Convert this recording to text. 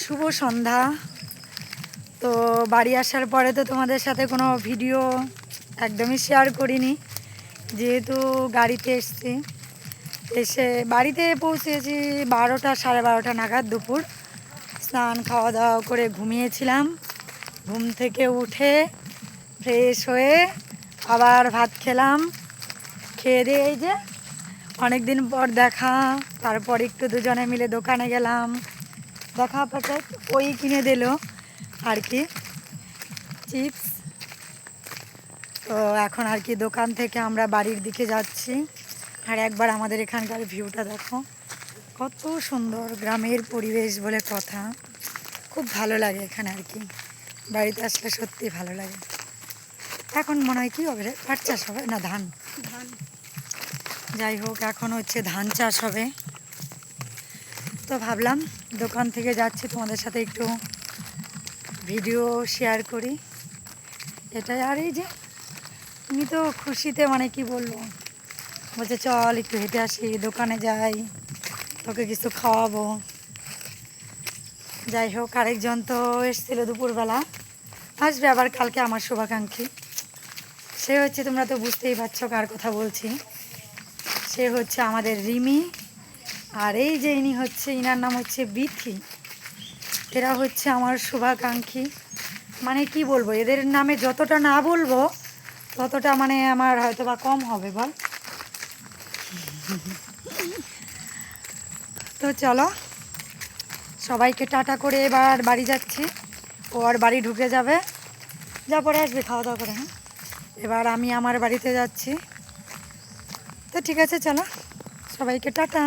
শুভ সন্ধ্যা। তো বাড়ি আসার পরে তো তোমাদের সাথে কোনো ভিডিও একদমই শেয়ার করিনি, যেহেতু গাড়িতে এসছি। এসে বাড়িতে পৌঁছেছি 12টা সাড়ে 12টা নাগাদ দুপুর। স্নান খাওয়া দাওয়া করে ঘুমিয়েছিলাম। ঘুম থেকে উঠে ফ্রেশ হয়ে আবার ভাত খেলাম। খেয়ে দিয়ে এই যে অনেক দিন পর দেখা, তারপর একটু দুজনে মিলে দোকানে গেলাম। দেখা প্যাকেট ওই কিনে দিল আর কি, চিপস। তো এখন আর কি দোকান থেকে আমরা বাড়ির দিকে যাচ্ছি। আর একবার আমাদের এখানকার ভিউটা দেখো, কত সুন্দর গ্রামের পরিবেশ বলে কথা। খুব ভালো লাগে এখানে আর কি, বাড়িতে আসলে সত্যি ভালো লাগে। এখন মনে হয় কি হবে রে, পাট চাষ হবে না ধান? যাই হোক, এখন হচ্ছে ধান চাষ হবে। তো ভাবলাম দোকান থেকে যাচ্ছি, তোমাদের সাথে একটু ভিডিও শেয়ার করি এটাই। আর এই যে আমি তো খুশিতে মানে কি বলবো, বলছে চল একটু হেঁটে আসি, দোকানে যাই, তোকে কিছু খাওয়াবো। যাই হোক, আরেকজন তো এসেছিলো দুপুরবেলা, আসবে আবার কালকে আমার শুভাকাঙ্ক্ষী। সে হচ্ছে, তোমরা তো বুঝতেই পারছো কার কথা বলছি, সে হচ্ছে আমাদের রিমি। আর এই যে ইনি হচ্ছে, ইনার নাম হচ্ছে বিথি। এরা হচ্ছে আমার শুভাকাঙ্ক্ষী। মানে কি বলবো, এদের নামে যতটা না বলবো ততটা মানে আমার হয়তো বা কম হবে বল। তো চলো, সবাইকে টাটা করে এবার বাড়ি যাচ্ছি। ও আর বাড়ি ঢুকে যাবে, যা পরে আসবে খাওয়া দাওয়া করে। হ্যাঁ, এবার আমি আমার বাড়িতে যাচ্ছি। তো ঠিক আছে, চলো সবাইকে টাটা।